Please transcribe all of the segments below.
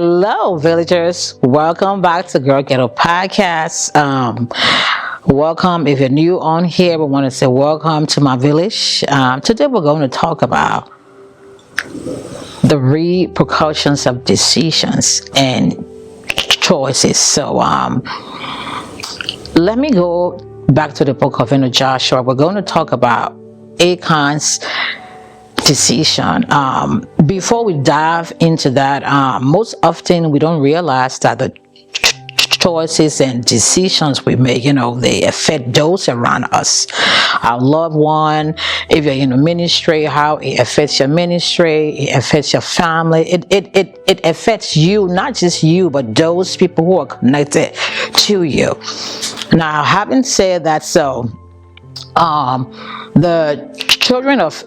Hello, villagers. Welcome back to Girl Ghetto Podcast. Welcome. If you're new on here, we want to say welcome to my village. Today, we're going to talk about the repercussions of decisions and choices. So, let me go back to the book of Joshua. We're going to talk about Achan's decision. Before we dive into that, most often we don't realize that the choices and decisions we make, they affect those around us, our loved one. If you're in a ministry, how it affects your ministry, it affects your family. It affects you, not just you, but those people who are connected to you. Now, having said that, so the children of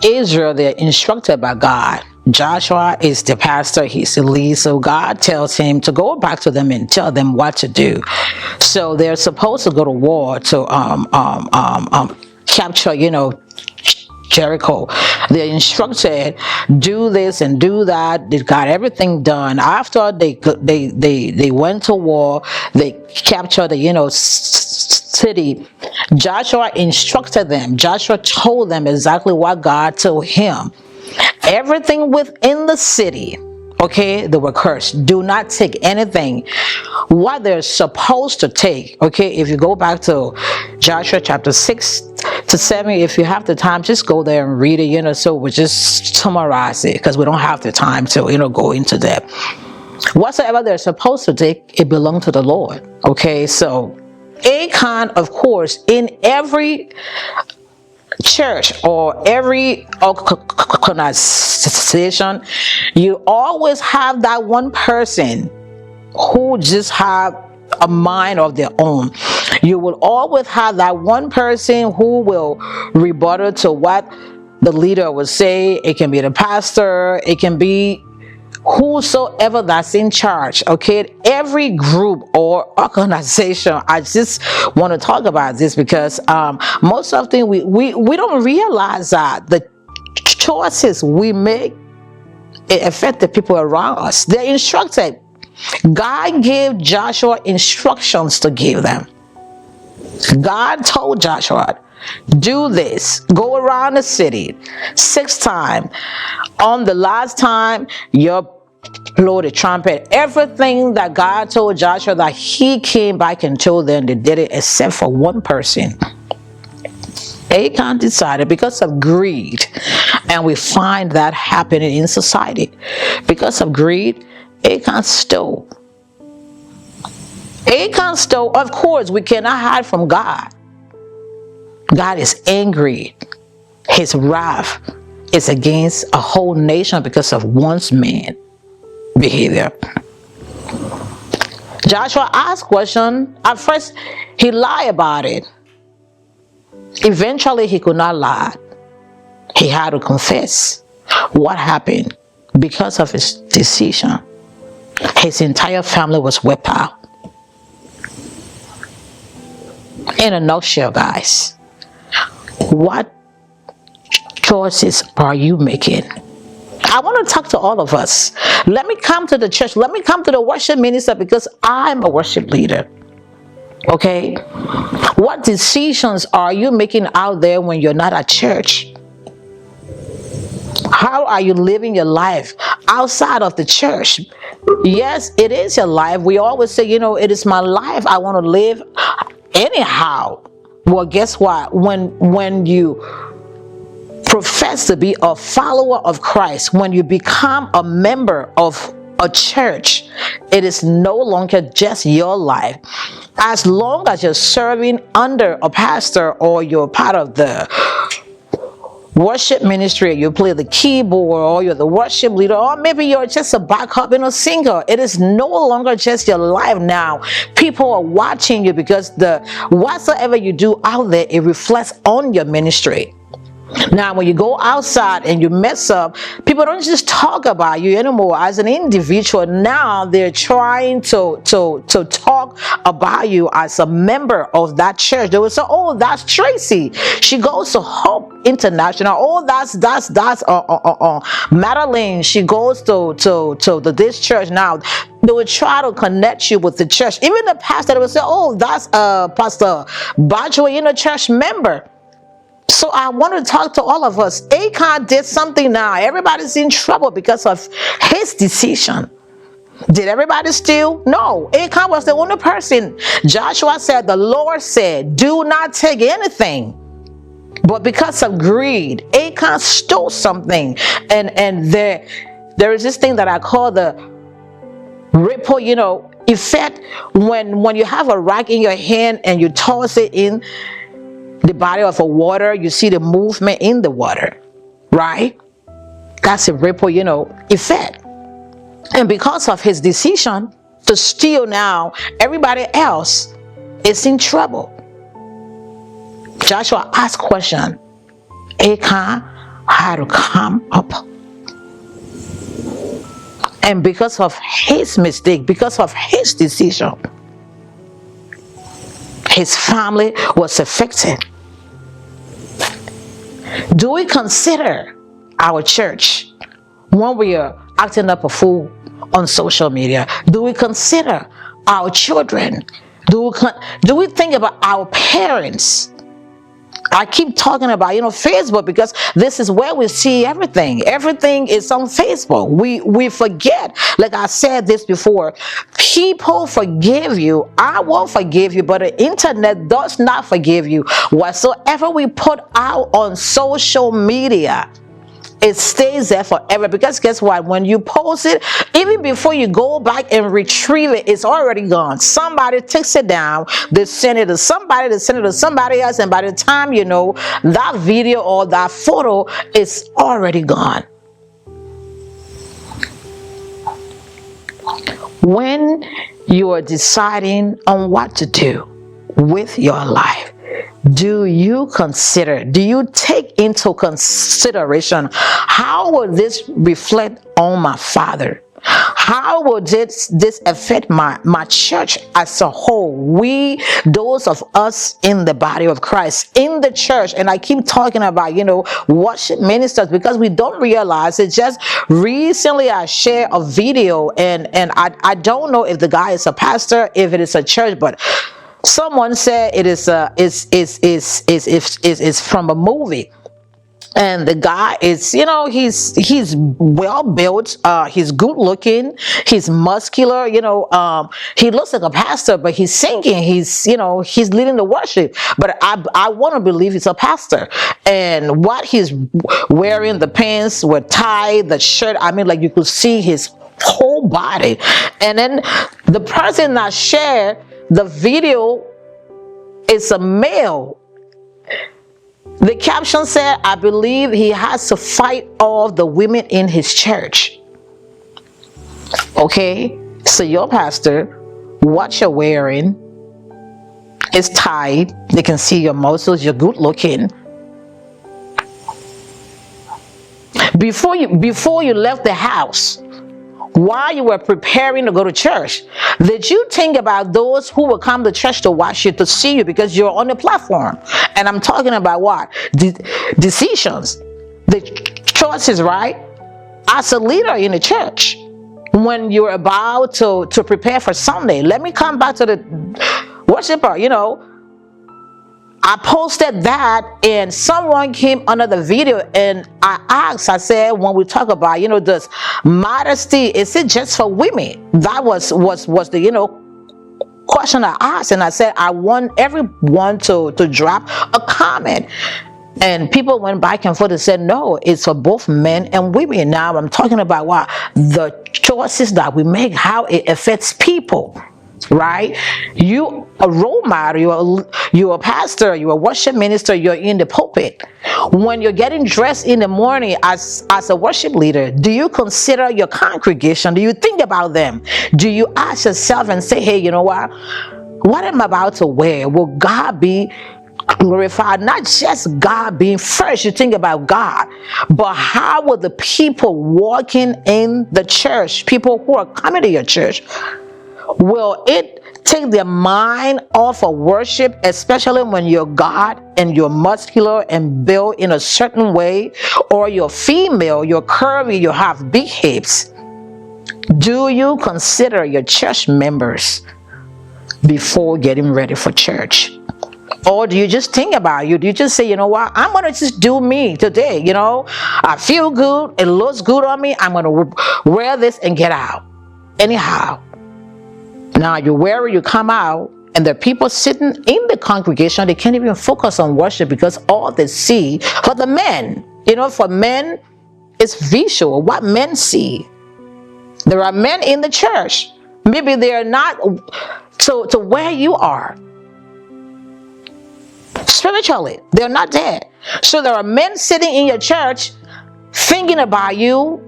Israel, they're instructed by God. Joshua is the pastor, he's the lead, so God tells him to go back to them and tell them what to do. So they're supposed to go to war to capture, Jericho. They're instructed, do this and do that. They got everything done. After they went to war, they captured the city. Joshua instructed them. Joshua told them exactly what God told him. Everything within the city, okay, they were cursed. Do not take anything what they're supposed to take. Okay, if you go back to Joshua chapter 6 to 7, if you have the time, just go there and read it. So we just summarize it because we don't have the time to go into depth. Whatsoever they're supposed to take, it belonged to the Lord. Okay, so Achan, of course, in every church or every organization, you always have that one person who just have a mind of their own. You will always have that one person who will rebuttal to what the leader would say. It can be the pastor, it can be whosoever that's in charge. Okay, every group or organization, I just want to talk about this because most often we don't realize that the choices we make, it affect the people around us. They're instructed. God gave Joshua instructions to give them. God told Joshua, do this, go around the city 6 times. On the last time, you blow the trumpet. Everything that God told Joshua, that he came back and told them, they did it except for one person. Achan decided because of greed, and we find that happening in society. Because of greed, Achan stole. Achan stole. Of course, we cannot hide from God. God is angry. His wrath is against a whole nation because of one man's behavior. Joshua asked question. At first, he lied about it. Eventually, he could not lie. He had to confess what happened because of his decision. His entire family was wiped out. In a nutshell, guys, what choices are you making? I want to talk to all of us. Let me come to the church. Let me come to the worship minister because I'm a worship leader. Okay? What decisions are you making out there when you're not at church? How are you living your life outside of the church? Yes, it is your life. We always say, it is my life. I want to live anyhow. Well, guess what? When you profess to be a follower of Christ, when you become a member of a church, it is no longer just your life. As long as you're serving under a pastor or you're part of the worship ministry, you play the keyboard, or you're the worship leader, or maybe you're just a backup and a singer, it is no longer just your life now. People are watching you because whatsoever you do out there, it reflects on your ministry. Now, when you go outside and you mess up, people don't just talk about you anymore as an individual. Now they're trying to talk talk about you as a member of that church. They will say, oh, that's Tracey, she goes to Hope International. Oh, that's Madeline, she goes to this church. Now they will try to connect you with the church. Even the pastor, they will say, oh, that's Pastor Bajo, church member. So I want to talk to all of us. Achan did something now. Everybody's in trouble because of his decision. Did everybody steal? No. Achan was the only person. Joshua said, the Lord said, do not take anything. But because of greed, Achan stole something. And there is this thing that I call the ripple, effect. When you have a rock in your hand and you toss it in the body of a water, you see the movement in the water, right? That's a ripple, effect. And because of his decision to steal now, everybody else is in trouble. Joshua asked question. Achan had to come up. And because of his mistake, because of his decision, his family was affected. Do we consider our church when we are acting up a fool on social media? Do we consider our children? Do we think about our parents? I keep talking about, Facebook, because this is where we see everything. Everything is on Facebook. We forget, like I said this before, people forgive you. I will forgive you, but the internet does not forgive you. Whatsoever we put out on social media, it stays there forever. Because guess what? When you post it, even before you go back and retrieve it, it's already gone. Somebody takes it down, they send it to somebody, they send it to somebody else, and by the time you know, that video or that photo is already gone. When you are deciding on what to do with your life, do you take into consideration, how will this reflect on my father? How will this affect my church as a whole? Those of us in the body of Christ, in the church, and I keep talking about, worship ministers, because we don't realize it. Just recently I shared a video, and I don't know if the guy is a pastor, if it is a church, but someone said it is from a movie. And the guy is, he's well built, he's good looking, he's muscular, he looks like a pastor, but he's singing, he's leading the worship. But I want to believe he's a pastor. And what he's wearing, the pants were tied, the shirt, like you could see his whole body. And then the person that shared the video is a male. The caption said, I believe he has to fight all the women in his church. Okay, so your pastor, what you're wearing is tight. They can see your muscles, you're good looking. Before you left the house, while you were preparing to go to church, did you think about those who will come to church to watch you, to see you, because you're on the platform? And I'm talking about what? Decisions, the choices, right? As a leader in the church, when you're about to prepare for Sunday, let me come back to the worshiper, I posted that, and someone came under the video, and I asked, I said, when we talk about, this modesty, is it just for women? That was the, question I asked. And I said, I want everyone to drop a comment. And people went back and forth and said, no, it's for both men and women. Now I'm talking about what? The choices that we make, how it affects people. Right? You a role model, you're a pastor, you're a worship minister, you're in the pulpit. When you're getting dressed in the morning as a worship leader, do you consider your congregation? Do you think about them? Do you ask yourself and say, hey, you know what am I about to wear? Will God be glorified? Not just God being first, you think about God, but how will the people walking in the church, people who are coming to your church, Will it take their mind off of worship, especially when you're God and you're muscular and built in a certain way, or you're female, you're curvy, you have big hips? Do you consider your church members before getting ready for church? Or do you just think about you? Do you just say, you know what, I'm going to just do me today, I feel good, it looks good on me, I'm going to wear this and get out anyhow? Now you wear it, you come out, and the people sitting in the congregation, they can't even focus on worship because all they see, for the men, for men, it's visual, what men see. There are men in the church, maybe they are not to where you are spiritually, they're not there. So there are men sitting in your church thinking about you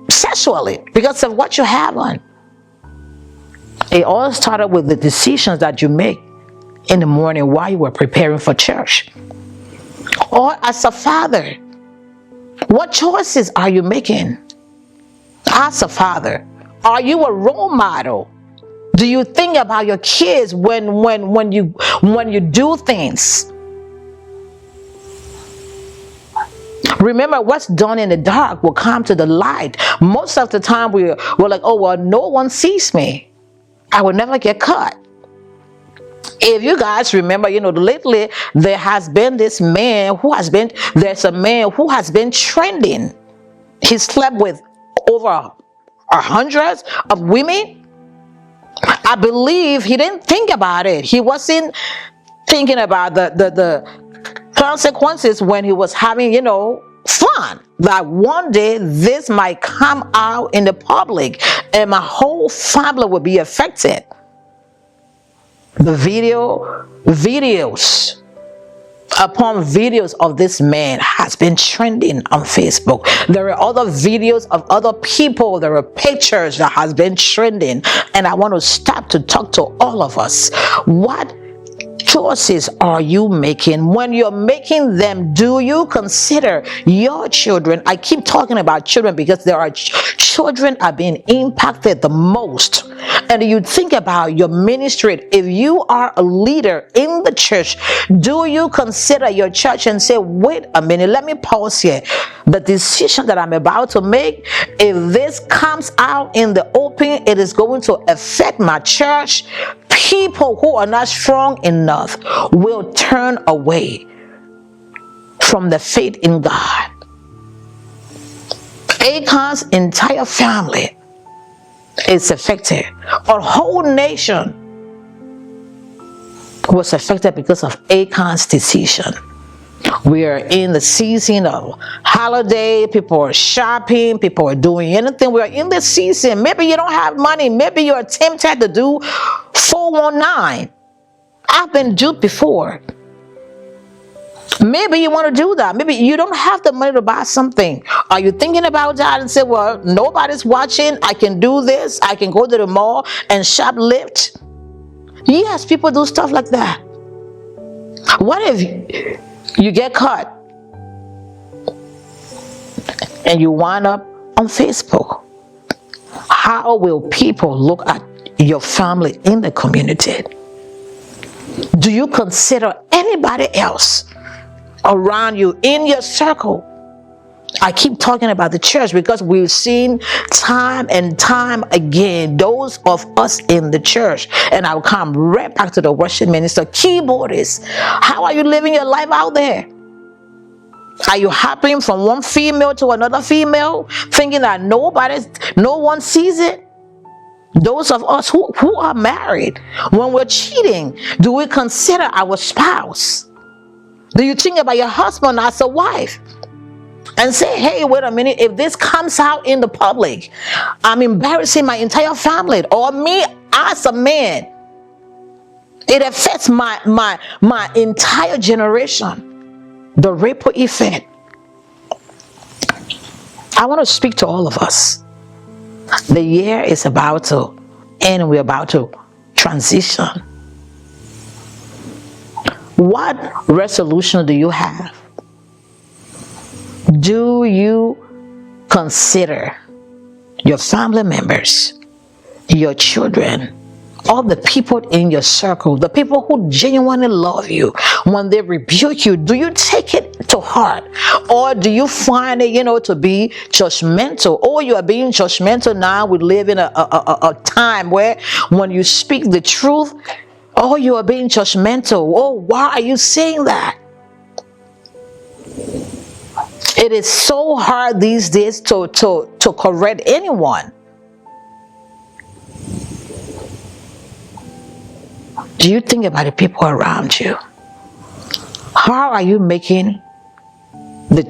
sexually because of what you have on. It all started with the decisions that you make in the morning while you were preparing for church. Or as a father, what choices are you making? As a father, are you a role model? Do you think about your kids when you do things? Remember, what's done in the dark will come to the light. Most of the time we're like, oh well, no one sees me, I will never get caught. If you guys remember, lately there's a man who has been trending. He slept with over hundreds of women. I believe he didn't think about it. He wasn't thinking about the consequences when he was having, fun. That one day this might come out in the public and my whole family will be affected. The videos upon videos of this man has been trending on Facebook. There are other videos of other people. There are pictures that has been trending. And I want to stop to talk to all of us. What choices are you making? When you're making them, do you consider your children? I keep talking about children because there are children are being impacted the most. And you think about your ministry. If you are a leader in the church, do you consider your church and say, wait a minute, let me pause here. The decision that I'm about to make, if this comes out in the open, it is going to affect my church. People who are not strong enough will turn away from the faith in God. Acon's entire family is affected. A whole nation was affected because of Acon's decision. We are in the season of holiday. People are shopping. People are doing anything. We are in this season. Maybe you don't have money. Maybe you're tempted to do 419. I've been duped before. Maybe you want to do that. Maybe you don't have the money to buy something. Are you thinking about that and say, well, nobody's watching, I can do this, I can go to the mall and shoplift? Yes, people do stuff like that. What if you get caught and you wind up on Facebook? How will people look at your family in the community? Do you consider anybody else around you in your circle? I keep talking about the church because we've seen time and time again those of us in the church, and I'll come right back to the worship minister, keyboardist. How are you living your life out there? Are you hopping from one female to another female, thinking that no one sees it? Those of us who are married, when we're cheating, do we consider our spouse? Do you think about your husband as a wife and say, hey, wait a minute, if this comes out in the public, I'm embarrassing my entire family, or me as a man, it affects my entire generation. The ripple effect. I want to speak to all of us. The year is about to end. We're about to transition. What resolution do you have? Do you consider your family members your children, all the people in your circle, the people who genuinely love you, when they rebuke you, do you take it to heart? Or do you find it, to be judgmental? Or you are being judgmental now? We live in a time where when you speak the truth, oh, you are being judgmental. Oh, why are you saying that? It is so hard these days to correct anyone. Do you think about the people around you? How are you making the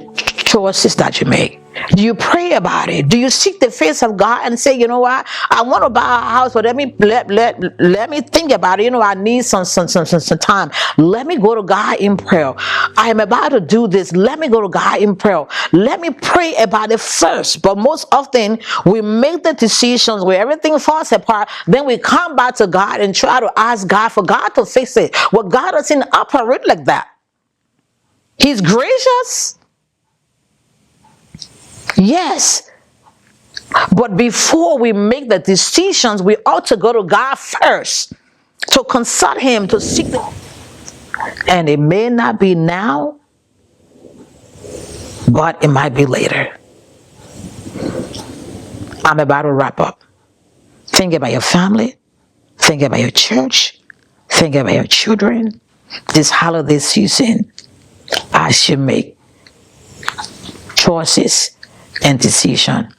choices that you make? Do you pray about it? Do you seek the face of God and say, you know what, I want to buy a house, but let me think about it. I need some time. Let me go to God in prayer. I am about to do this. Let me go to God in prayer. Let me pray about it first. But most often we make the decisions where everything falls apart. Then we come back to God and try to ask God for God to fix it. Well, God doesn't operate like that. He's gracious. Yes. But before we make the decisions, we ought to go to God first, to consult Him, to seek the... And it may not be now, but it might be later. I'm about to wrap up. Think about your family. Think about your church. Think about your children. This holiday season, as you make choices and decisions.